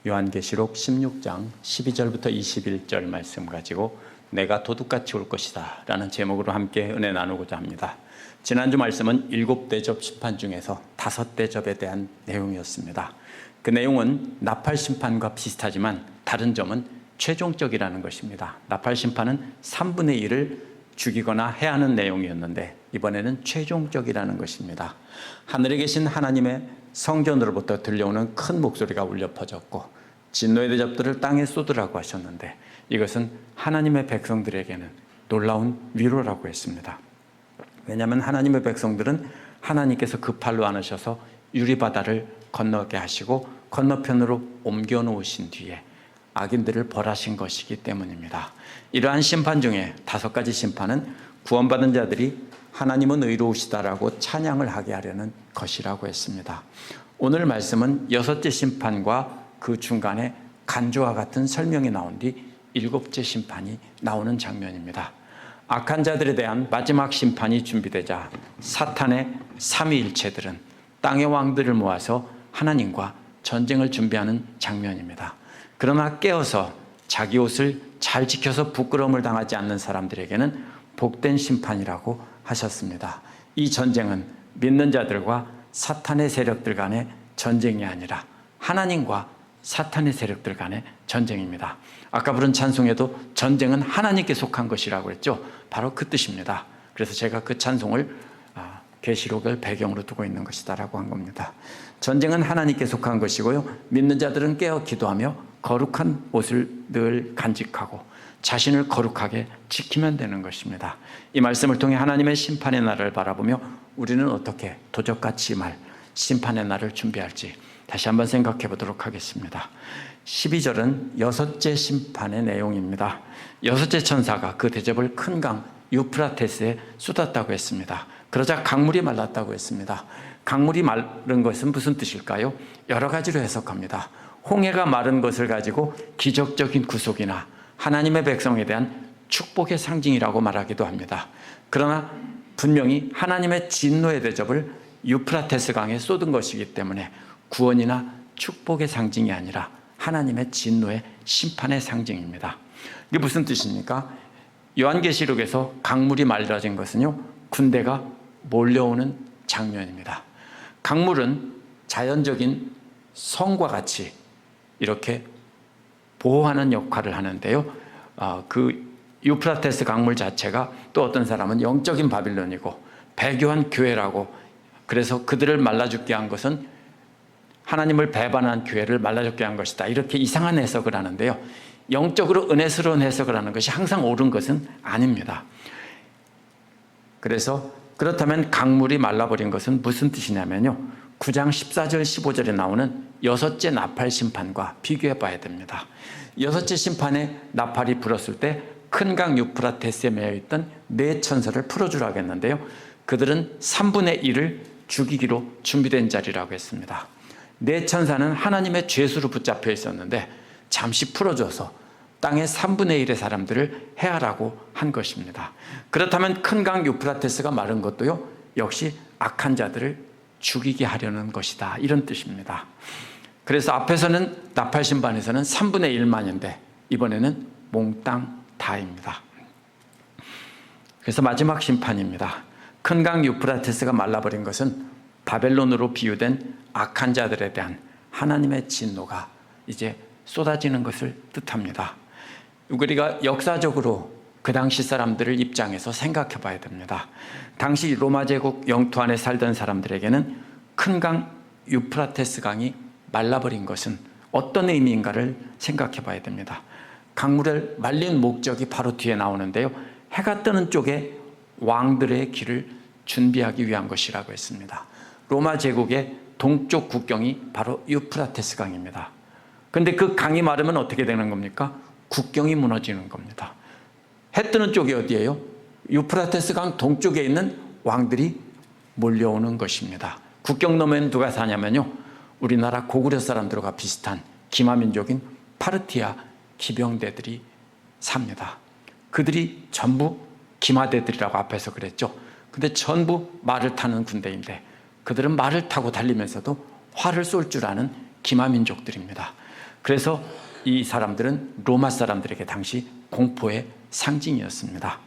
요한계시록 16장 12절부터 21절 말씀 가지고 내가 도둑같이 올 것이다 라는 제목으로 함께 은혜 나누고자 합니다. 지난주 말씀은 7대접 심판 중에서 5대접에 대한 내용이었습니다. 그 내용은 나팔 심판과 비슷하지만 다른 점은 최종적이라는 것입니다. 나팔 심판은 3분의 1을 죽이거나 해하는 내용이었는데 이번에는 최종적이라는 것입니다. 하늘에 계신 하나님의 성전으로부터 들려오는 큰 목소리가 울려 퍼졌고 진노의 대접들을 땅에 쏟으라고 하셨는데 이것은 하나님의 백성들에게는 놀라운 위로라고 했습니다. 왜냐하면 하나님의 백성들은 하나님께서 그 팔로 안으셔서 유리바다를 건너게 하시고 건너편으로 옮겨 놓으신 뒤에 악인들을 벌하신 것이기 때문입니다. 이러한 심판 중에 5가지 심판은 구원받은 자들이 하나님은 의로우시다라고 찬양을 하게 하려는 것이라고 했습니다. 오늘 말씀은 6째 심판과 그 중간에 간주와 같은 설명이 나온 뒤 7째 심판이 나오는 장면입니다. 악한 자들에 대한 마지막 심판이 준비되자 사탄의 삼위일체들은 땅의 왕들을 모아서 하나님과 전쟁을 준비하는 장면입니다. 그러나 깨어서 자기 옷을 잘 지켜서 부끄러움을 당하지 않는 사람들에게는 복된 심판이라고 하셨습니다. 이 전쟁은 믿는 자들과 사탄의 세력들 간의 전쟁이 아니라 하나님과 사탄의 세력들 간의 전쟁입니다. 아까 부른 찬송에도 전쟁은 하나님께 속한 것이라고 했죠. 바로 그 뜻입니다. 그래서 제가 그 찬송을 계시록을 배경으로 두고 있는 것이다라고 한 겁니다. 전쟁은 하나님께 속한 것이고요. 믿는 자들은 깨어 기도하며 거룩한 옷을 늘 간직하고 자신을 거룩하게 지키면 되는 것입니다. 이 말씀을 통해 하나님의 심판의 날을 바라보며 우리는 어떻게 도적같이 말 심판의 날을 준비할지 다시 한번 생각해 보도록 하겠습니다. 12절은 6째 심판의 내용입니다. 6째 천사가 그 대접을 큰 강 유프라테스에 쏟았다고 했습니다. 그러자 강물이 말랐다고 했습니다. 강물이 마른 것은 무슨 뜻일까요? 여러 가지로 해석합니다. 홍해가 마른 것을 가지고 기적적인 구속이나 하나님의 백성에 대한 축복의 상징이라고 말하기도 합니다. 그러나 분명히 하나님의 진노의 대접을 유프라테스 강에 쏟은 것이기 때문에 구원이나 축복의 상징이 아니라 하나님의 진노의 심판의 상징입니다. 이게 무슨 뜻입니까? 요한계시록에서 강물이 말라진 것은요, 군대가 몰려오는 장면입니다. 강물은 자연적인 성과 같이 이렇게 보호하는 역할을 하는데요. 그 유프라테스 강물 자체가 또 어떤 사람은 영적인 바빌론이고 배교한 교회라고, 그래서 그들을 말라 죽게 한 것은 하나님을 배반한 교회를 말라 죽게 한 것이다, 이렇게 이상한 해석을 하는데요. 영적으로 은혜스러운 해석을 하는 것이 항상 옳은 것은 아닙니다. 그래서 그렇다면 강물이 말라버린 것은 무슨 뜻이냐면요, 9장 14절 15절에 나오는 6째 나팔 심판과 비교해 봐야 됩니다. 6째 심판에 나팔이 불었을 때 큰 강 유프라테스에 매여있던 4천사를 풀어주라고 했는데요, 그들은 3분의 1을 죽이기로 준비된 자리라고 했습니다. 4천사는 하나님의 죄수로 붙잡혀 있었는데 잠시 풀어줘서 땅의 3분의 1의 사람들을 해하라고 한 것입니다. 그렇다면 큰 강 유프라테스가 마른 것도요, 역시 악한 자들을 죽이게 하려는 것이다, 이런 뜻입니다. 그래서 앞에서는 나팔 심판에서는 3분의 1만인데 이번에는 몽땅 다입니다. 그래서 마지막 심판입니다. 큰 강 유프라테스가 말라버린 것은 바벨론으로 비유된 악한 자들에 대한 하나님의 진노가 이제 쏟아지는 것을 뜻합니다. 우리가 역사적으로 그 당시 사람들을 입장에서 생각해 봐야 됩니다. 당시 로마 제국 영토 안에 살던 사람들에게는 큰 강 유프라테스 강이 말라버린 것은 어떤 의미인가를 생각해 봐야 됩니다. 강물을 말린 목적이 바로 뒤에 나오는데요, 해가 뜨는 쪽에 왕들의 길을 준비하기 위한 것이라고 했습니다. 로마 제국의 동쪽 국경이 바로 유프라테스 강입니다. 그런데 그 강이 마르면 어떻게 되는 겁니까? 국경이 무너지는 겁니다. 해 뜨는 쪽이 어디예요? 유프라테스 강 동쪽에 있는 왕들이 몰려오는 것입니다. 국경 너머에는 누가 사냐면요, 우리나라 고구려 사람들과 비슷한 기마민족인 파르티아 기병대들이 삽니다. 그들이 전부 기마대들이라고 앞에서 그랬죠. 근데 전부 말을 타는 군대인데 그들은 말을 타고 달리면서도 활을 쏠 줄 아는 기마민족들입니다. 그래서 이 사람들은 로마 사람들에게 당시 공포의 상징이었습니다.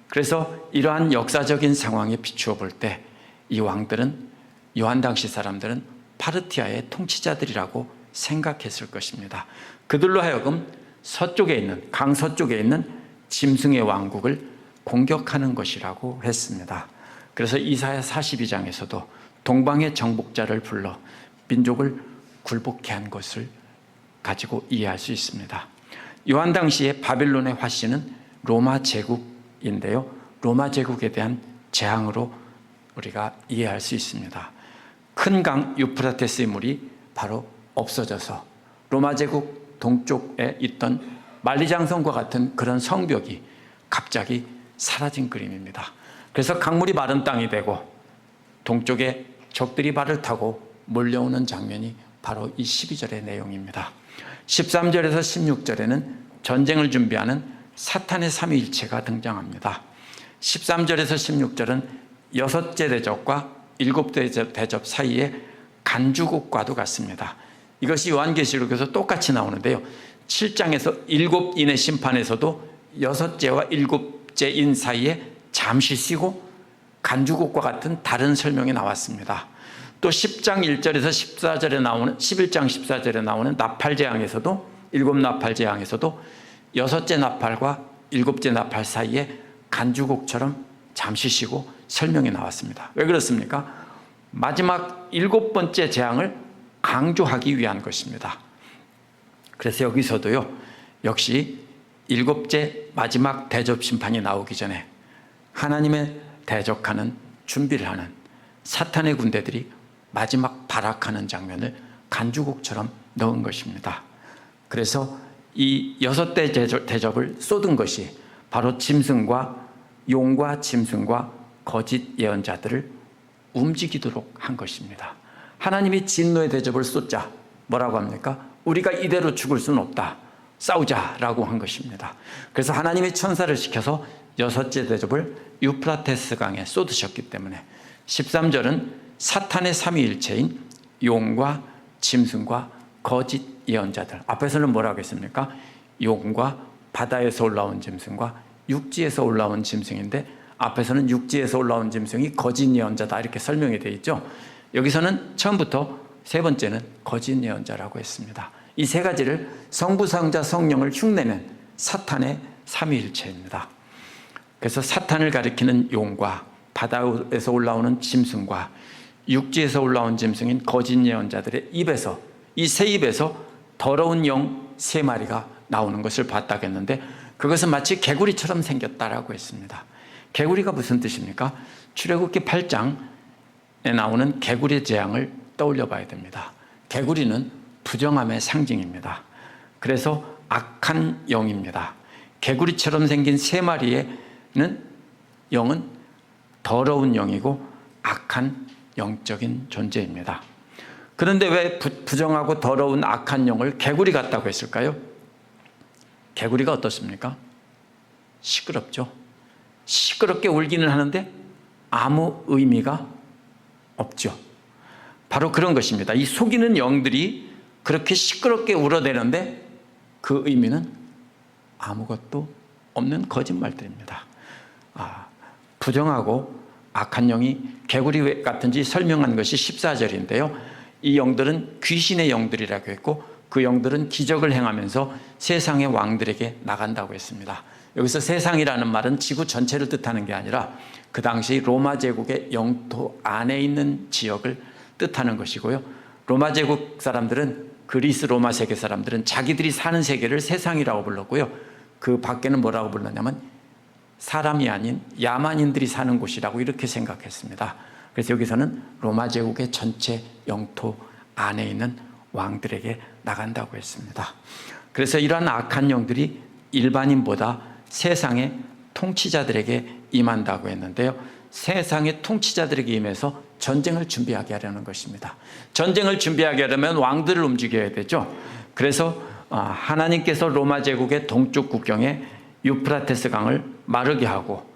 그래서 이러한 역사적인 상황에 비추어 볼 때 이 왕들은 요한 당시 사람들은 파르티아의 통치자들이라고 생각했을 것입니다. 그들로 하여금 서쪽에 있는 강서쪽에 있는 짐승의 왕국을 공격하는 것이라고 했습니다. 그래서 이사야 42장에서도 동방의 정복자를 불러 민족을 굴복케 한 것을 가지고 이해할 수 있습니다. 요한 당시에 바빌론의 화신은 로마 제국인데요, 로마 제국에 대한 재앙으로 우리가 이해할 수 있습니다. 큰 강 유프라테스의 물이 바로 없어져서 로마 제국 동쪽에 있던 만리장성과 같은 그런 성벽이 갑자기 사라진 그림입니다. 그래서 강물이 마른 땅이 되고 동쪽에 적들이 발을 타고 몰려오는 장면이 바로 이 12절의 내용입니다. 13절에서 16절에는 전쟁을 준비하는 사탄의 삼위일체가 등장합니다. 13절에서 16절은 여섯째 대접과 일곱째 대접 사이에 간주국과도 같습니다. 이것이 요한계시록에서 똑같이 나오는데요, 7장에서 일곱인의 심판에서도 여섯째와 일곱째인 사이에 잠시 쉬고 간주국과 같은 다른 설명이 나왔습니다. 또 10장 1절에서 14절에 나오는 11장 14절에 나오는 나팔재앙에서도 일곱 나팔재앙에서도 여섯째 나팔과 일곱째 나팔 사이에 간주국처럼 잠시 쉬고 설명이 나왔습니다. 왜 그렇습니까? 마지막 일곱 번째 재앙을 강조하기 위한 것입니다. 그래서 여기서도요, 역시 일곱째 마지막 대접 심판이 나오기 전에 하나님의 대적하는 준비를 하는 사탄의 군대들이 마지막 발악하는 장면을 간주국처럼 넣은 것입니다. 그래서 이 여섯째 대접을 쏟은 것이 바로 짐승과 용과 짐승과 거짓 예언자들을 움직이도록 한 것입니다. 하나님이 진노의 대접을 쏟자 뭐라고 합니까? 우리가 이대로 죽을 수는 없다, 싸우자라고 한 것입니다. 그래서 하나님이 천사를 시켜서 여섯째 대접을 유프라테스 강에 쏟으셨기 때문에 13절은 사탄의 삼위일체인 용과 짐승과 거짓 예언자들, 앞에서는 뭐라고 했습니까? 용과 바다에서 올라온 짐승과 육지에서 올라온 짐승인데 앞에서는 육지에서 올라온 짐승이 거짓 예언자다 이렇게 설명이 되어 있죠. 여기서는 처음부터 세 번째는 거짓 예언자라고 했습니다. 이 세 가지를 성부, 성자, 성령을 흉내낸 사탄의 삼위일체입니다. 그래서 사탄을 가리키는 용과 바다에서 올라오는 짐승과 육지에서 올라온 짐승인 거짓 예언자들의 입에서, 이 세 입에서 더러운 영 세 마리가 나오는 것을 봤다고 했는데 그것은 마치 개구리처럼 생겼다라고 했습니다. 개구리가 무슨 뜻입니까? 출애굽기 8장에 나오는 개구리의 재앙을 떠올려 봐야 됩니다. 개구리는 부정함의 상징입니다. 그래서 악한 영입니다. 개구리처럼 생긴 세 마리에는 영은 더러운 영이고 악한 영적인 존재입니다. 그런데 왜 부정하고 더러운 악한 영을 개구리 같다고 했을까요? 개구리가 어떻습니까? 시끄럽죠. 시끄럽게 울기는 하는데 아무 의미가 없죠. 바로 그런 것입니다. 이 속이는 영들이 그렇게 시끄럽게 울어대는데 그 의미는 아무것도 없는 거짓말들입니다. 부정하고 악한 영이 개구리 같은지 설명한 것이 14절인데요. 이 영들은 귀신의 영들이라고 했고 그 영들은 기적을 행하면서 세상의 왕들에게 나간다고 했습니다. 여기서 세상이라는 말은 지구 전체를 뜻하는 게 아니라 그 당시 로마 제국의 영토 안에 있는 지역을 뜻하는 것이고요. 로마 제국 사람들은, 그리스 로마 세계 사람들은 자기들이 사는 세계를 세상이라고 불렀고요. 그 밖에는 뭐라고 불렀냐면 사람이 아닌 야만인들이 사는 곳이라고 이렇게 생각했습니다. 그래서 여기서는 로마 제국의 전체 영토 안에 있는 왕들에게 나간다고 했습니다. 그래서 이러한 악한 영들이 일반인보다 세상의 통치자들에게 임한다고 했는데요. 세상의 통치자들에게 임해서 전쟁을 준비하게 하려는 것입니다. 전쟁을 준비하게 하려면 왕들을 움직여야 되죠. 그래서 하나님께서 로마 제국의 동쪽 국경에 유프라테스 강을 마르게 하고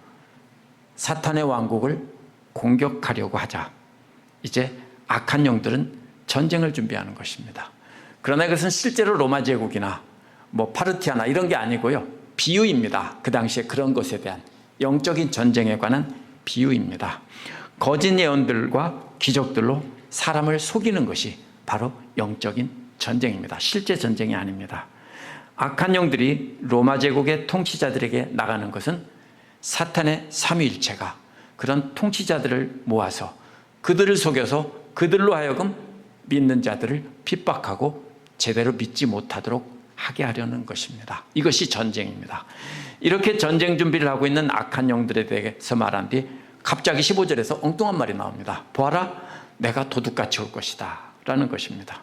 사탄의 왕국을 공격하려고 하자 이제 악한 영들은 전쟁을 준비하는 것입니다. 그러나 이것은 실제로 로마 제국이나 뭐 파르티아나 이런 게 아니고요. 비유입니다. 그 당시에 그런 것에 대한 영적인 전쟁에 관한 비유입니다. 거짓 예언들과 기적들로 사람을 속이는 것이 바로 영적인 전쟁입니다. 실제 전쟁이 아닙니다. 악한 영들이 로마 제국의 통치자들에게 나가는 것은 사탄의 삼위일체가 그런 통치자들을 모아서 그들을 속여서 그들로 하여금 믿는 자들을 핍박하고 제대로 믿지 못하도록 하게 하려는 것입니다. 이것이 전쟁입니다. 이렇게 전쟁 준비를 하고 있는 악한 영들에 대해서 말한 뒤 갑자기 15절에서 엉뚱한 말이 나옵니다. 보아라, 내가 도둑같이 올 것이다 라는 것입니다.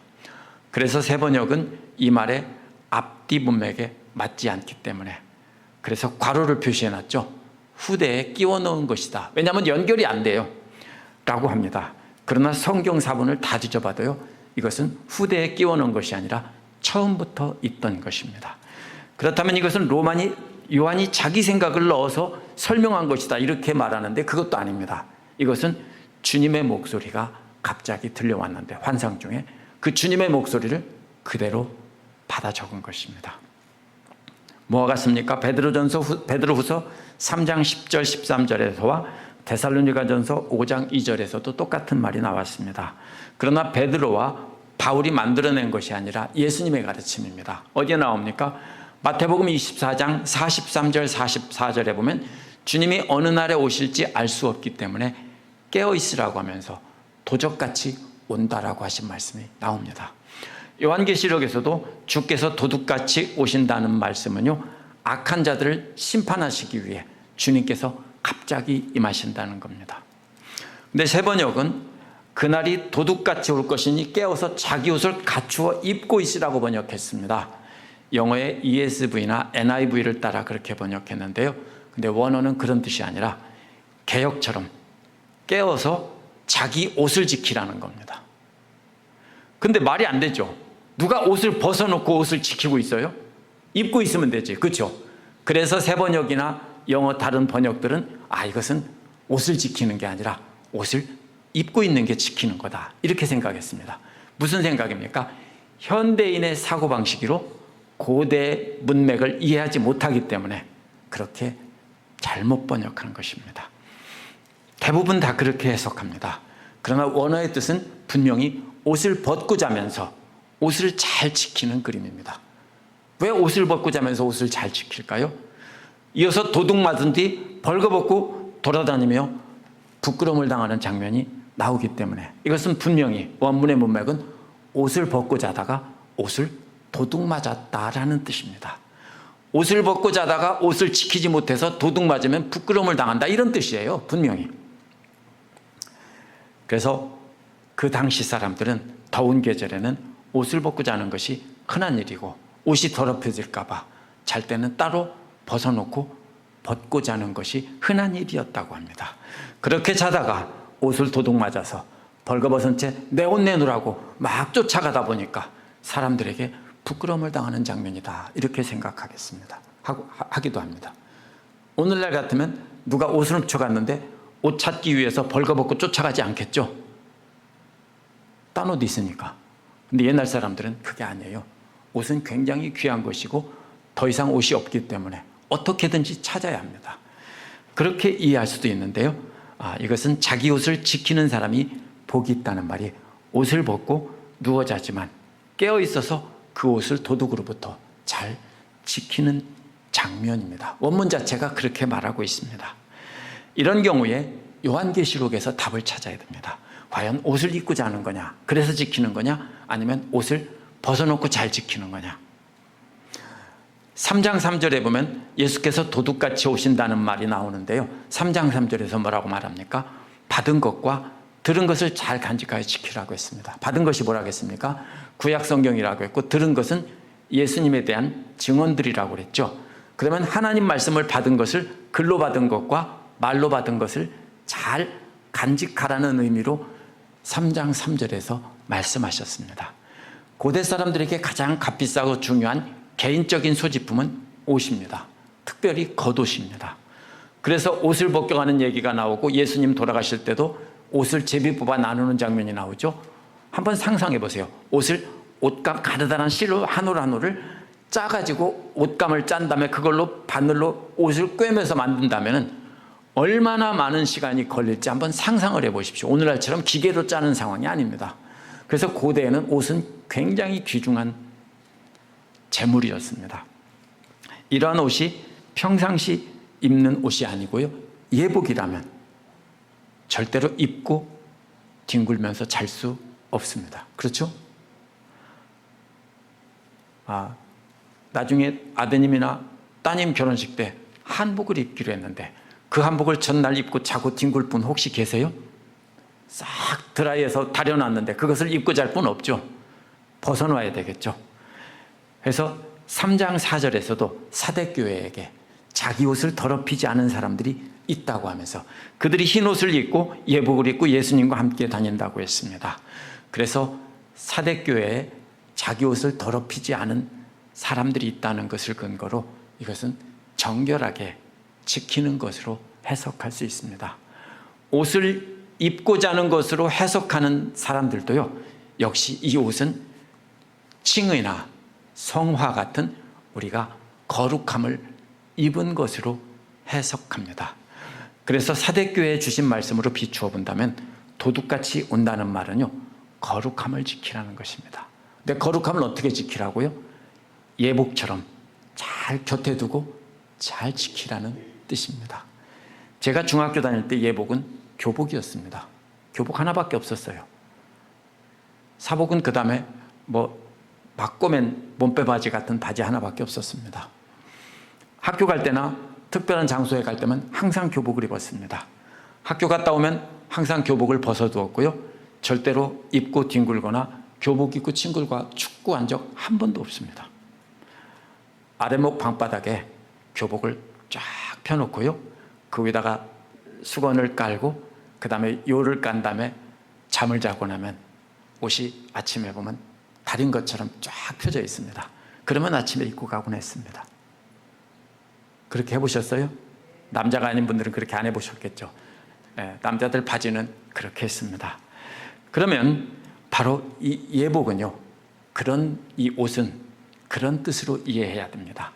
그래서 세 번역은 이 말에 앞뒤 문맥에 맞지 않기 때문에 그래서 괄호를 표시해놨죠. 후대에 끼워 넣은 것이다. 왜냐하면 연결이 안 돼요 라고 합니다. 그러나 성경 사본을 다 뒤져봐도요, 이것은 후대에 끼워 넣은 것이 아니라 처음부터 있던 것입니다. 그렇다면 이것은 요한이 자기 생각을 넣어서 설명한 것이다 이렇게 말하는데 그것도 아닙니다. 이것은 주님의 목소리가 갑자기 들려왔는데 환상 중에 그 주님의 목소리를 그대로 받아 적은 것입니다. 뭐와 같습니까? 베드로후서 3장 10절 13절에서와 데살로니가전서 5장 2절에서도 똑같은 말이 나왔습니다. 그러나 베드로와 바울이 만들어낸 것이 아니라 예수님의 가르침입니다. 어디에 나옵니까? 마태복음 24장 43절 44절에 보면 주님이 어느 날에 오실지 알 수 없기 때문에 깨어있으라고 하면서 도적같이 온다라고 하신 말씀이 나옵니다. 요한계시록에서도 주께서 도둑같이 오신다는 말씀은요, 악한 자들을 심판하시기 위해 주님께서 갑자기 임하신다는 겁니다. 근데 세 번역은 그날이 도둑같이 올 것이니 깨어서 자기 옷을 갖추어 입고 있으라고 번역했습니다. 영어의 ESV나 NIV를 따라 그렇게 번역했는데요. 근데 원어는 그런 뜻이 아니라 개역처럼 깨어서 자기 옷을 지키라는 겁니다. 근데 말이 안 되죠. 누가 옷을 벗어놓고 옷을 지키고 있어요? 입고 있으면 되지. 그렇죠? 그래서 세 번역이나 영어 다른 번역들은 이것은 옷을 지키는 게 아니라 옷을 입고 있는 게 지키는 거다 이렇게 생각했습니다. 무슨 생각입니까? 현대인의 사고방식으로 고대 문맥을 이해하지 못하기 때문에 그렇게 잘못 번역하는 것입니다. 대부분 다 그렇게 해석합니다. 그러나 원어의 뜻은 분명히 옷을 벗고 자면서 옷을 잘 지키는 그림입니다. 왜 옷을 벗고 자면서 옷을 잘 지킬까요? 이어서 도둑 맞은 뒤 벌거벗고 돌아다니며 부끄러움을 당하는 장면이 나오기 때문에 이것은 분명히 원문의 문맥은 옷을 벗고 자다가 옷을 도둑 맞았다라는 뜻입니다. 옷을 벗고 자다가 옷을 지키지 못해서 도둑 맞으면 부끄러움을 당한다 이런 뜻이에요. 분명히. 그래서 그 당시 사람들은 더운 계절에는 옷을 벗고 자는 것이 흔한 일이고 옷이 더럽혀질까 봐 잘 때는 따로 벗어놓고 벗고 자는 것이 흔한 일이었다고 합니다. 그렇게 자다가 옷을 도둑 맞아서 벌거벗은 채 내 옷 내놓으라고 막 쫓아가다 보니까 사람들에게 부끄러움을 당하는 장면이다 이렇게 생각하겠습니다. 하기도 합니다. 오늘날 같으면 누가 옷을 훔쳐갔는데 옷 찾기 위해서 벌거벗고 쫓아가지 않겠죠? 딴 옷 있으니까. 근데 옛날 사람들은 그게 아니에요. 옷은 굉장히 귀한 것이고 더 이상 옷이 없기 때문에 어떻게든지 찾아야 합니다. 그렇게 이해할 수도 있는데요. 이것은 자기 옷을 지키는 사람이 복이 있다는 말이 옷을 벗고 누워 자지만 깨어 있어서 그 옷을 도둑으로부터 잘 지키는 장면입니다. 원문 자체가 그렇게 말하고 있습니다. 이런 경우에 요한계시록에서 답을 찾아야 됩니다. 과연 옷을 입고 자는 거냐? 그래서 지키는 거냐? 아니면 옷을 벗어놓고 잘 지키는 거냐? 3장 3절에 보면 예수께서 도둑같이 오신다는 말이 나오는데요. 3장 3절에서 뭐라고 말합니까? 받은 것과 들은 것을 잘 간직하여 지키라고 했습니다. 받은 것이 뭐라고 했습니까? 구약 성경이라고 했고 들은 것은 예수님에 대한 증언들이라고 그랬죠. 그러면 하나님 말씀을 받은 것을 글로 받은 것과 말로 받은 것을 잘 간직하라는 의미로 3장 3절에서 말씀하셨습니다. 고대 사람들에게 가장 값비싸고 중요한 개인적인 소지품은 옷입니다. 특별히 겉옷입니다. 그래서 옷을 벗겨가는 얘기가 나오고 예수님 돌아가실 때도 옷을 제비 뽑아 나누는 장면이 나오죠. 한번 상상해 보세요. 옷을 옷감 가느다란 실로 한 올 한 올을 짜가지고 옷감을 짠 다음에 그걸로 바늘로 옷을 꿰매서 만든다면 얼마나 많은 시간이 걸릴지 한번 상상을 해보십시오. 오늘날처럼 기계로 짜는 상황이 아닙니다. 그래서 고대에는 옷은 굉장히 귀중한 재물이었습니다. 이러한 옷이 평상시 입는 옷이 아니고요, 예복이라면 절대로 입고 뒹굴면서 잘 수 없습니다. 그렇죠? 나중에 아드님이나 따님 결혼식 때 한복을 입기로 했는데 그 한복을 전날 입고 자고 뒹굴 분 혹시 계세요? 싹 드라이해서 다려놨는데 그것을 입고 잘 분 없죠. 벗어놔야 되겠죠. 그래서 3장 4절에서도 사대교회에게 자기 옷을 더럽히지 않은 사람들이 있다고 하면서 그들이 흰 옷을 입고 예복을 입고 예수님과 함께 다닌다고 했습니다. 그래서 사대교회에 자기 옷을 더럽히지 않은 사람들이 있다는 것을 근거로 이것은 정결하게 지키는 것으로 해석할 수 있습니다. 옷을 입고자 하는 것으로 해석하는 사람들도요, 역시 이 옷은 칭의나 성화 같은 우리가 거룩함을 입은 것으로 해석합니다. 그래서 사대교회에 주신 말씀으로 비추어 본다면 도둑같이 온다는 말은요, 거룩함을 지키라는 것입니다. 근데 거룩함을 어떻게 지키라고요? 예복처럼 잘 곁에 두고 잘 지키라는 뜻입니다. 제가 중학교 다닐 때 예복은 교복이었습니다. 교복 하나밖에 없었어요. 사복은 그 다음에 바꿔맨 몸빼바지 같은 바지 하나밖에 없었습니다. 학교 갈 때나 특별한 장소에 갈 때면 항상 교복을 입었습니다. 학교 갔다 오면 항상 교복을 벗어두었고요, 절대로 입고 뒹굴거나 교복 입고 친구들과 축구한 적 한 번도 없습니다. 아래목 방바닥에 교복을 쫙 펴놓고요, 그 위에다가 수건을 깔고 그 다음에 요를 깐 다음에 잠을 자고 나면 옷이 아침에 보면 달인 것처럼 쫙 펴져 있습니다. 그러면 아침에 입고 가곤 했습니다. 그렇게 해보셨어요? 남자가 아닌 분들은 그렇게 안 해보셨겠죠. 남자들 바지는 그렇게 했습니다. 그러면 바로 이 예복은요, 이 옷은 그런 뜻으로 이해해야 됩니다.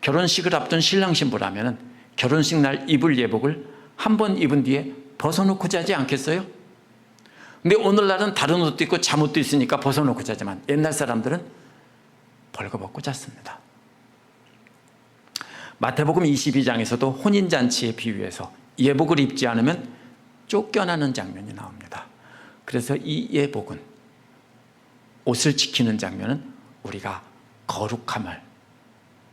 결혼식을 앞둔 신랑 신부라면 결혼식 날 입을 예복을 한 번 입은 뒤에 벗어놓고 자지 않겠어요? 근데 오늘날은 다른 옷도 있고 잠옷도 있으니까 벗어놓고 자지만 옛날 사람들은 벌거벗고 잤습니다. 마태복음 22장에서도 혼인잔치에 비유해서 예복을 입지 않으면 쫓겨나는 장면이 나옵니다. 그래서 이 예복은, 옷을 지키는 장면은 우리가 거룩함을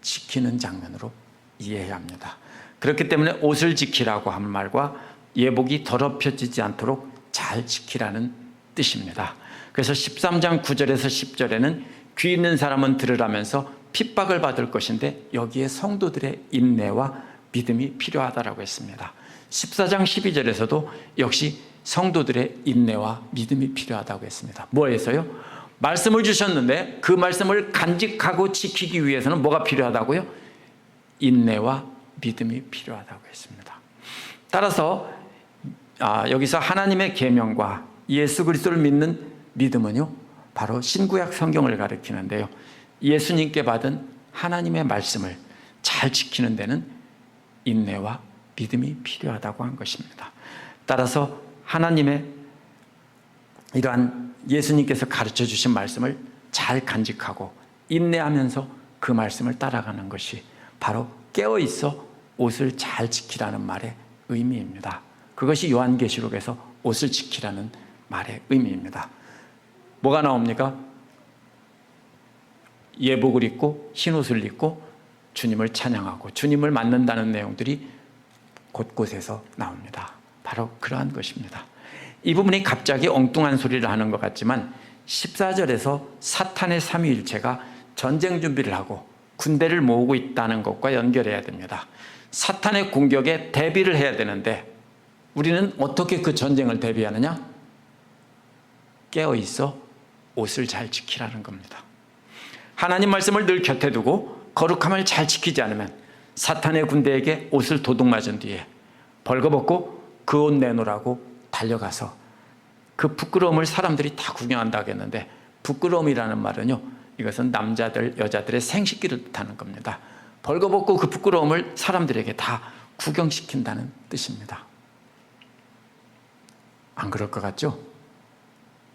지키는 장면으로 이해해야 합니다. 그렇기 때문에 옷을 지키라고 한 말과 예복이 더럽혀지지 않도록 잘 지키라는 뜻입니다. 그래서 13장 9절에서 10절에는 귀 있는 사람은 들으라면서 핍박을 받을 것인데 여기에 성도들의 인내와 믿음이 필요하다라고 했습니다. 14장 12절에서도 역시 성도들의 인내와 믿음이 필요하다고 했습니다. 뭐에서요? 말씀을 주셨는데 그 말씀을 간직하고 지키기 위해서는 뭐가 필요하다고요? 인내와 믿음이 필요하다고 했습니다. 따라서 여기서 하나님의 계명과 예수 그리스도를 믿는 믿음은요, 바로 신구약 성경을 가리키는데요, 예수님께 받은 하나님의 말씀을 잘 지키는 데는 인내와 믿음이 필요하다고 한 것입니다. 따라서 하나님의 이러한 예수님께서 가르쳐 주신 말씀을 잘 간직하고 인내하면서 그 말씀을 따라가는 것이 바로 깨어있어 옷을 잘 지키라는 말의 의미입니다. 그것이 요한계시록에서 옷을 지키라는 말의 의미입니다. 뭐가 나옵니까? 예복을 입고 흰옷을 입고 주님을 찬양하고 주님을 만난다는 내용들이 곳곳에서 나옵니다. 바로 그러한 것입니다. 이 부분이 갑자기 엉뚱한 소리를 하는 것 같지만 14절에서 사탄의 삼위일체가 전쟁 준비를 하고 군대를 모으고 있다는 것과 연결해야 됩니다. 사탄의 공격에 대비를 해야 되는데 우리는 어떻게 그 전쟁을 대비하느냐? 깨어있어 옷을 잘 지키라는 겁니다. 하나님 말씀을 늘 곁에 두고 거룩함을 잘 지키지 않으면 사탄의 군대에게 옷을 도둑맞은 뒤에 벌거벗고 그 옷 내놓으라고 달려가서 그 부끄러움을 사람들이 다 구경한다고 했는데 부끄러움이라는 말은요, 이것은 남자들, 여자들의 생식기를 뜻하는 겁니다. 벌거벗고 그 부끄러움을 사람들에게 다 구경시킨다는 뜻입니다. 안 그럴 것 같죠?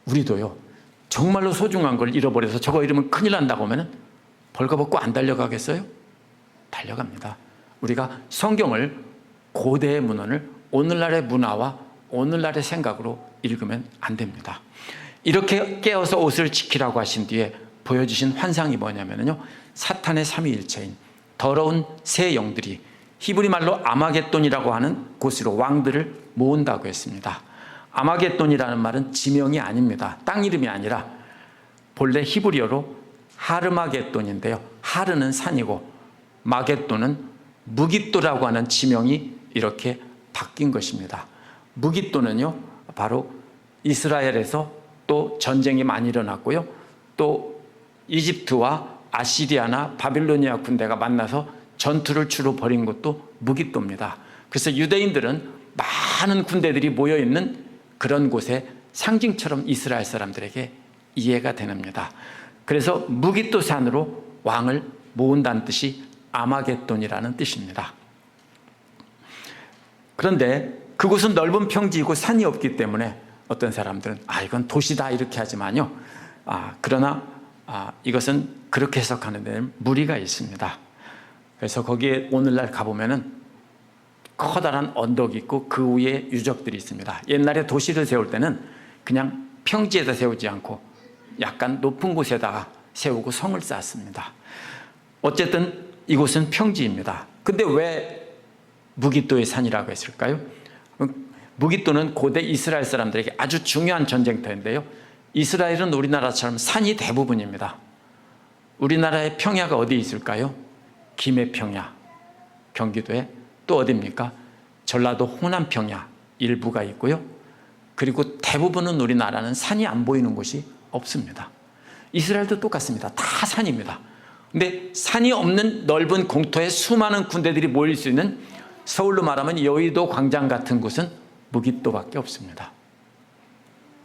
우리도요, 정말로 소중한 걸 잃어버려서 저거 잃으면 큰일 난다고 하면 벌거벗고 안 달려가겠어요? 달려갑니다. 우리가 성경을, 고대의 문헌을 오늘날의 문화와 오늘날의 생각으로 읽으면 안 됩니다. 이렇게 깨어서 옷을 지키라고 하신 뒤에 보여주신 환상이 뭐냐면요, 사탄의 삼위일체인 더러운 새 영들이 히브리 말로 아마겟돈이라고 하는 곳으로 왕들을 모은다고 했습니다. 아마겟돈이라는 말은 지명이 아닙니다. 땅 이름이 아니라 본래 히브리어로 하르마겟돈인데요, 하르는 산이고 마겟돈은 무깃도라고 하는 지명이 이렇게 바뀐 것입니다. 무깃도는요, 바로 이스라엘에서 또 전쟁이 많이 일어났고요, 또 이집트와 아시리아나 바빌로니아 군대가 만나서 전투를 주로 벌인 것도 무깃도입니다. 그래서 유대인들은 많은 군대들이 모여있는 그런 곳에 상징처럼 이스라엘 사람들에게 이해가 됩니다. 그래서 무깃도 산으로 왕을 모은다는 뜻이 아마겟돈이라는 뜻입니다. 그런데 그곳은 넓은 평지이고 산이 없기 때문에 어떤 사람들은 이건 도시다 이렇게 하지만요, 그러나 이것은 그렇게 해석하는 데는 무리가 있습니다. 그래서 거기에 오늘날 가보면은 커다란 언덕이 있고 그 위에 유적들이 있습니다. 옛날에 도시를 세울 때는 그냥 평지에다 세우지 않고 약간 높은 곳에다가 세우고 성을 쌓았습니다. 어쨌든 이곳은 평지입니다. 근데 왜 무깃도의 산이라고 했을까요? 무깃도는 고대 이스라엘 사람들에게 아주 중요한 전쟁터인데요, 이스라엘은 우리나라처럼 산이 대부분입니다. 우리나라의 평야가 어디 있을까요? 김해평야, 경기도에 또 어디입니까? 전라도 호남평야 일부가 있고요, 그리고 대부분은 우리나라는 산이 안 보이는 곳이 없습니다. 이스라엘도 똑같습니다. 다 산입니다. 근데 산이 없는 넓은 공터에 수많은 군대들이 모일 수 있는, 서울로 말하면 여의도 광장 같은 곳은 무깃도밖에 없습니다.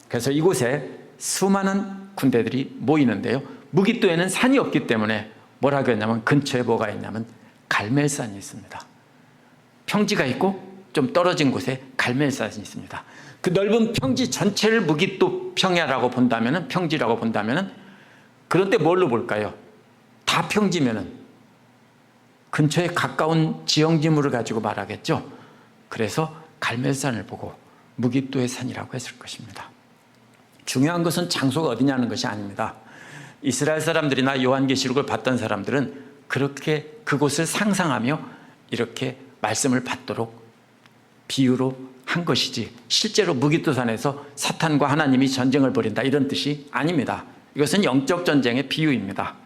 그래서 이곳에 수많은 군대들이 모이는데요, 무깃도에는 산이 없기 때문에 뭐라고 했냐면, 근처에 뭐가 있냐면 갈멜산이 있습니다. 평지가 있고 좀 떨어진 곳에 갈멜산이 있습니다. 그 넓은 평지 전체를 무깃도 평야라고 본다면은, 평지라고 본다면은, 그런데 뭘로 볼까요? 다 평지면은 근처에 가까운 지형지물을 가지고 말하겠죠. 그래서 갈멜산을 보고 무깃도의 산이라고 했을 것입니다. 중요한 것은 장소가 어디냐는 것이 아닙니다. 이스라엘 사람들이나 요한계시록을 봤던 사람들은 그렇게 그곳을 상상하며 이렇게 말씀을 받도록 비유로 한 것이지, 실제로 무깃도산에서 사탄과 하나님이 전쟁을 벌인다 이런 뜻이 아닙니다. 이것은 영적 전쟁의 비유입니다.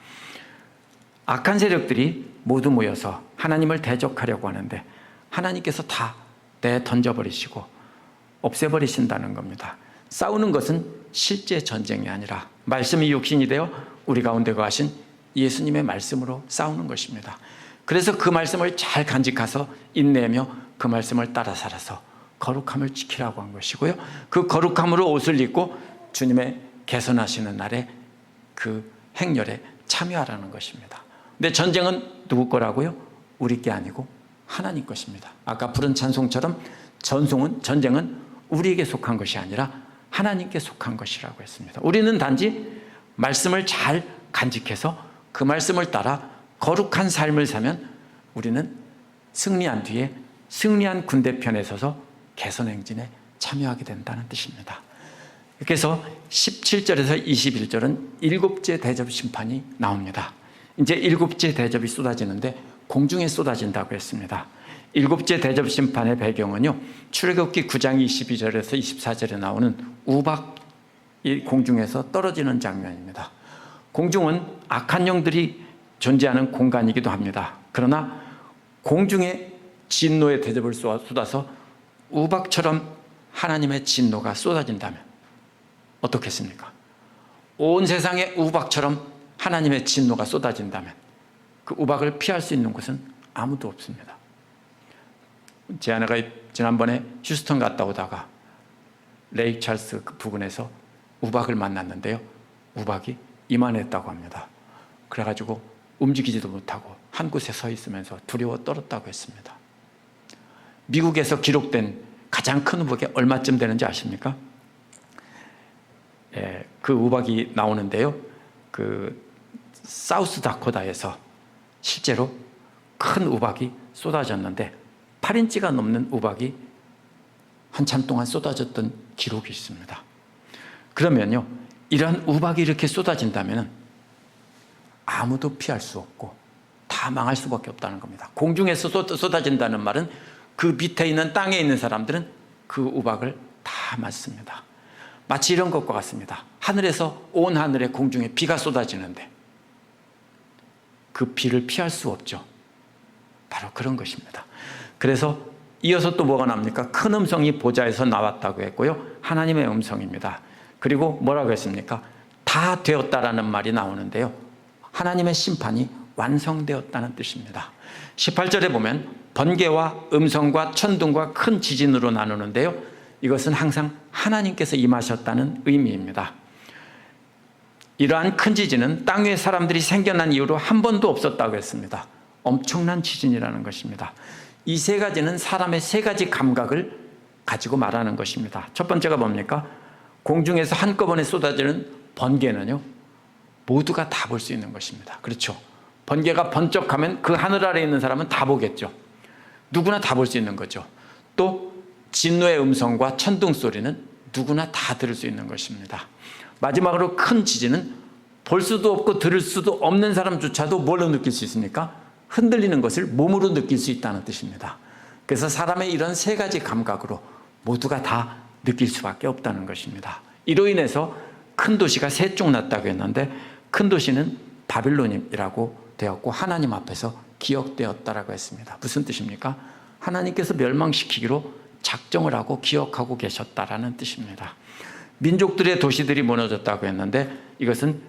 악한 세력들이 모두 모여서 하나님을 대적하려고 하는데 하나님께서 다 내던져버리시고 없애버리신다는 겁니다. 싸우는 것은 실제 전쟁이 아니라 말씀이 육신이 되어 우리 가운데 거하신 예수님의 말씀으로 싸우는 것입니다. 그래서 그 말씀을 잘 간직해서 인내하며 그 말씀을 따라 살아서 거룩함을 지키라고 한 것이고요, 그 거룩함으로 옷을 입고 주님의 개선하시는 날에 그 행렬에 참여하라는 것입니다. 근데 전쟁은 누구 거라고요? 우리 게 아니고 하나님 것입니다. 아까 부른 찬송처럼 전쟁은 우리에게 속한 것이 아니라 하나님께 속한 것이라고 했습니다. 우리는 단지 말씀을 잘 간직해서 그 말씀을 따라 거룩한 삶을 사면 우리는 승리한 뒤에 승리한 군대편에 서서 개선행진에 참여하게 된다는 뜻입니다. 그래서 17절에서 21절은 일곱째 대접 심판이 나옵니다. 이제 일곱째 대접이 쏟아지는데 공중에 쏟아진다고 했습니다. 일곱째 대접 심판의 배경은요, 출애굽기 9장 22절에서 24절에 나오는 우박이 공중에서 떨어지는 장면입니다. 공중은 악한 영들이 존재하는 공간이기도 합니다. 그러나 공중에 진노의 대접을 쏟아서 우박처럼 하나님의 진노가 쏟아진다면 어떻겠습니까? 온 세상에 우박처럼 하나님의 진노가 쏟아진다면 그 우박을 피할 수 있는 곳은 아무도 없습니다. 제 아내가 지난번에 휴스턴 갔다 오다가 레이크 찰스 그 부근에서 우박을 만났는데요, 우박이 이만했다고 합니다. 그래가지고 움직이지도 못하고 한 곳에 서 있으면서 두려워 떨었다고 했습니다. 미국에서 기록된 가장 큰 우박이 얼마쯤 되는지 아십니까? 그 우박이 나오는데요, 그 사우스 다코타에서 실제로 큰 우박이 쏟아졌는데 8인치가 넘는 우박이 한참 동안 쏟아졌던 기록이 있습니다. 그러면요, 이러한 우박이 이렇게 쏟아진다면 아무도 피할 수 없고 다 망할 수밖에 없다는 겁니다. 공중에서 쏟아진다는 말은 그 밑에 있는 땅에 있는 사람들은 그 우박을 다 맞습니다. 마치 이런 것과 같습니다. 하늘에서 온 하늘에 공중에 비가 쏟아지는데 그 비를 피할 수 없죠. 바로 그런 것입니다. 그래서 이어서 또 뭐가 나옵니까? 큰 음성이 보좌에서 나왔다고 했고요, 하나님의 음성입니다. 그리고 뭐라고 했습니까? 다 되었다라는 말이 나오는데요, 하나님의 심판이 완성되었다는 뜻입니다. 18절에 보면 번개와 음성과 천둥과 큰 지진으로 나누는데요, 이것은 항상 하나님께서 임하셨다는 의미입니다. 이러한 큰 지진은 땅 위에 사람들이 생겨난 이후로 한 번도 없었다고 했습니다. 엄청난 지진이라는 것입니다. 이 세 가지는 사람의 세 가지 감각을 가지고 말하는 것입니다. 첫 번째가 뭡니까? 공중에서 한꺼번에 쏟아지는 번개는요, 모두가 다 볼 수 있는 것입니다. 그렇죠? 번개가 번쩍하면 그 하늘 아래에 있는 사람은 다 보겠죠. 누구나 다 볼 수 있는 거죠. 또 진노의 음성과 천둥 소리는 누구나 다 들을 수 있는 것입니다. 마지막으로 큰 지진은 볼 수도 없고 들을 수도 없는 사람조차도 뭘로 느낄 수 있습니까? 흔들리는 것을 몸으로 느낄 수 있다는 뜻입니다. 그래서 사람의 이런 세 가지 감각으로 모두가 다 느낄 수밖에 없다는 것입니다. 이로 인해서 큰 도시가 세 쪽 났다고 했는데, 큰 도시는 바빌론이라고 되었고 하나님 앞에서 기억되었다라고 했습니다. 무슨 뜻입니까? 하나님께서 멸망시키기로 작정을 하고 기억하고 계셨다라는 뜻입니다. 민족들의 도시들이 무너졌다고 했는데, 이것은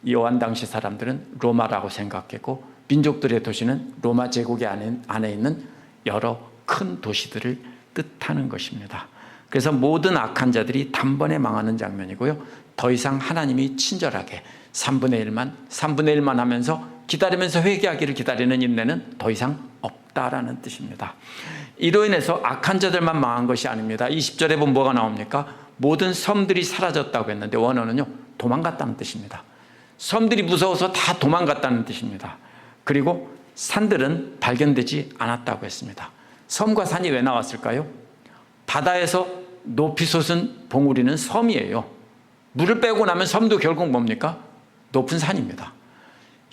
요한 당시 사람들은 로마라고 생각했고, 민족들의 도시는 로마 제국의 안에 있는 여러 큰 도시들을 뜻하는 것입니다. 그래서 모든 악한 자들이 단번에 망하는 장면이고요, 더 이상 하나님이 친절하게 3분의 1만 하면서 기다리면서 회개하기를 기다리는 인내는 더 이상 없다라는 뜻입니다. 이로 인해서 악한 자들만 망한 것이 아닙니다. 20절에 보면 뭐가 나옵니까? 모든 섬들이 사라졌다고 했는데, 원어는요, 도망갔다는 뜻입니다. 섬들이 무서워서 다 도망갔다는 뜻입니다. 그리고 산들은 발견되지 않았다고 했습니다. 섬과 산이 왜 나왔을까요? 바다에서 높이 솟은 봉우리는 섬이에요. 물을 빼고 나면 섬도 결국 뭡니까? 높은 산입니다.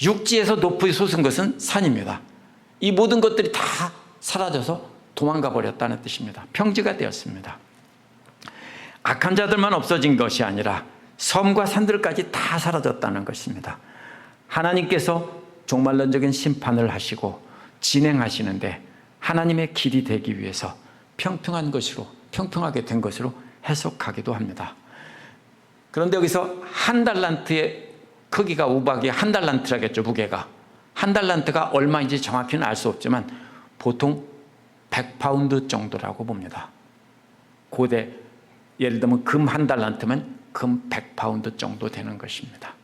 육지에서 높이 솟은 것은 산입니다. 이 모든 것들이 다 사라져서 도망가 버렸다는 뜻입니다. 평지가 되었습니다. 악한 자들만 없어진 것이 아니라 섬과 산들까지 다 사라졌다는 것입니다. 하나님께서 종말론적인 심판을 하시고 진행하시는데, 하나님의 길이 되기 위해서 평평하게 된 것으로 해석하기도 합니다. 그런데 여기서 한 달란트의 크기가, 우박이 한 달란트라겠죠. 무게가 한 달란트가 얼마인지 정확히는 알 수 없지만 보통 100파운드 정도라고 봅니다. 고대, 예를 들면 금 한 달란트면 금 100파운드 정도 되는 것입니다.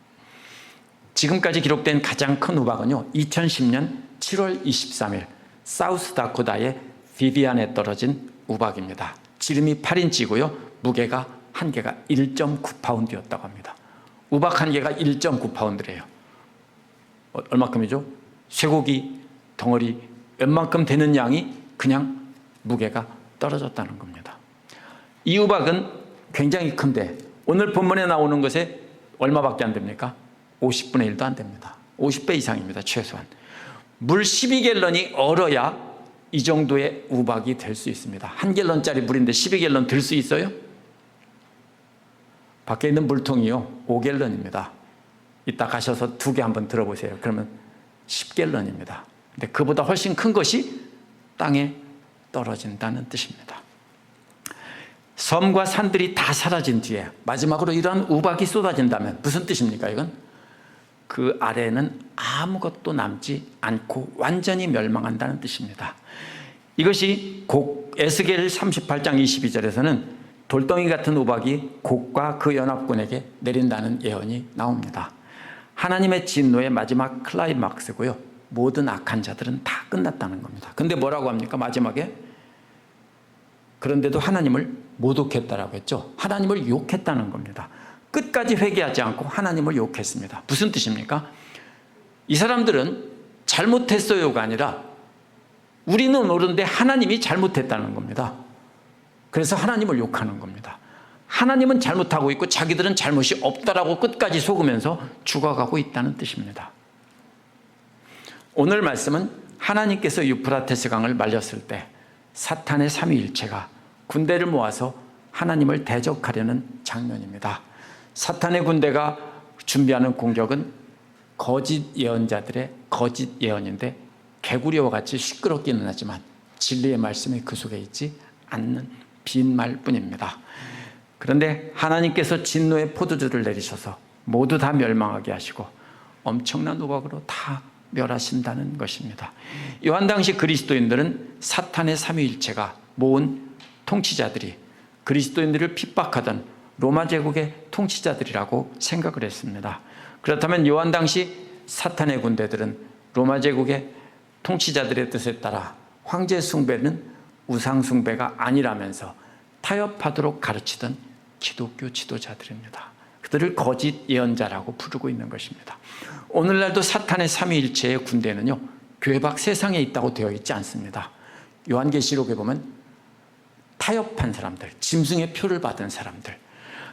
지금까지 기록된 가장 큰 우박은요, 2010년 7월 23일 사우스 다코타의 비비안에 떨어진 우박입니다. 지름이 8인치고요, 무게가 한 개가 1.9파운드였다고 합니다. 우박 한 개가 1.9파운드래요. 얼마큼이죠? 쇠고기 덩어리 웬만큼 되는 양이 그냥 무게가 떨어졌다는 겁니다. 이 우박은 굉장히 큰데, 오늘 본문에 나오는 것에 얼마밖에 안 됩니까? 50분의 1도 안 됩니다. 50배 이상입니다. 최소한. 물 12갤런이 얼어야 이 정도의 우박이 될 수 있습니다. 1갤런짜리 물인데 12갤런 들 수 있어요? 밖에 있는 물통이요, 5갤런입니다. 이따 가셔서 2개 한번 들어보세요. 그러면 10갤런입니다. 근데 그보다 훨씬 큰 것이 땅에 떨어진다는 뜻입니다. 섬과 산들이 다 사라진 뒤에 마지막으로 이러한 우박이 쏟아진다면 무슨 뜻입니까? 이건 그 아래에는 아무것도 남지 않고 완전히 멸망한다는 뜻입니다. 이것이 에스겔 38장 22절에서는 돌덩이 같은 우박이 곡과 그 연합군에게 내린다는 예언이 나옵니다. 하나님의 진노의 마지막 클라이막스고요. 모든 악한 자들은 다 끝났다는 겁니다. 근데 뭐라고 합니까? 마지막에 그런데도 하나님을 모독했다라고 했죠. 하나님을 욕했다는 겁니다. 끝까지 회개하지 않고 하나님을 욕했습니다. 무슨 뜻입니까? 이 사람들은 잘못했어요가 아니라 우리는 옳은데 하나님이 잘못했다는 겁니다. 그래서 하나님을 욕하는 겁니다. 하나님은 잘못하고 있고 자기들은 잘못이 없다라고 끝까지 속으면서 죽어가고 있다는 뜻입니다. 오늘 말씀은 하나님께서 유프라테스 강을 말렸을 때 사탄의 삼위일체가 군대를 모아서 하나님을 대적하려는 장면입니다. 사탄의 군대가 준비하는 공격은 거짓 예언자들의 거짓 예언인데 개구리와 같이 시끄럽기는 하지만 진리의 말씀이 그 속에 있지 않는 빈말뿐입니다. 그런데 하나님께서 진노의 포도주를 내리셔서 모두 다 멸망하게 하시고 엄청난 우박으로 다 멸하신다는 것입니다. 요한 당시 그리스도인들은 사탄의 삼위일체가 모은 통치자들이 그리스도인들을 핍박하던 로마 제국의 통치자들이라고 생각을 했습니다. 그렇다면 요한 당시 사탄의 군대들은 로마 제국의 통치자들의 뜻에 따라 황제 숭배는 우상 숭배가 아니라면서 타협하도록 가르치던 기독교 지도자들입니다. 그들을 거짓 예언자라고 부르고 있는 것입니다. 오늘날도 사탄의 삼위일체의 군대는요, 교회 밖 세상에 있다고 되어 있지 않습니다. 요한계시록에 보면 타협한 사람들, 짐승의 표를 받은 사람들,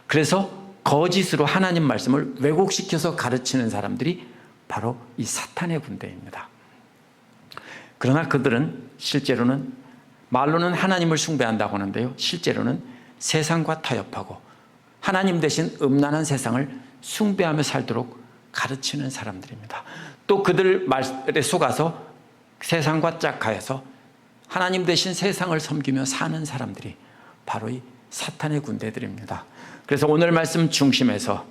그래서 거짓으로 하나님 말씀을 왜곡시켜서 가르치는 사람들이 바로 이 사탄의 군대입니다. 그러나 그들은 실제로는 말로는 하나님을 숭배한다고 하는데요, 실제로는 세상과 타협하고 하나님 대신 음란한 세상을 숭배하며 살도록 가르치는 사람들입니다. 또 그들 말에 속아서 세상과 짝하여서 하나님 대신 세상을 섬기며 사는 사람들이 바로 이 사탄의 군대들입니다. 그래서 오늘 말씀 중심에서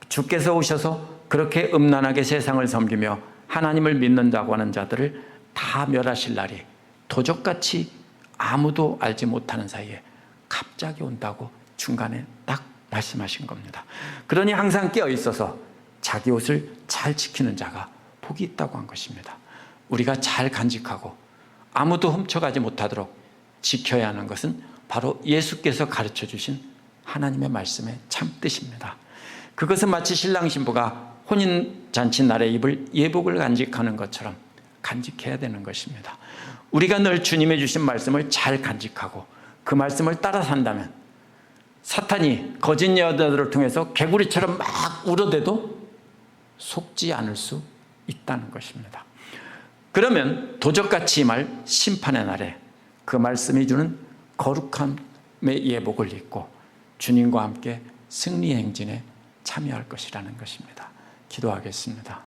주께서 오셔서 그렇게 음란하게 세상을 섬기며 하나님을 믿는다고 하는 자들을 다 멸하실 날이 도적같이 아무도 알지 못하는 사이에 갑자기 온다고 중간에 딱 말씀하신 겁니다. 그러니 항상 깨어 있어서 자기 옷을 잘 지키는 자가 복이 있다고 한 것입니다. 우리가 잘 간직하고 아무도 훔쳐가지 못하도록 지켜야 하는 것은 바로 예수께서 가르쳐 주신 하나님의 말씀의 참뜻입니다. 그것은 마치 신랑 신부가 혼인잔치 날에 입을 예복을 간직하는 것처럼 간직해야 되는 것입니다. 우리가 늘 주님의 주신 말씀을 잘 간직하고 그 말씀을 따라 산다면 사탄이 거짓 예언자들을 통해서 개구리처럼 막 울어대도 속지 않을 수 있다는 것입니다. 그러면 도적같이 말 심판의 날에 그 말씀이 주는 거룩함의 예복을 입고 주님과 함께 승리 행진에 참여할 것이라는 것입니다. 기도하겠습니다.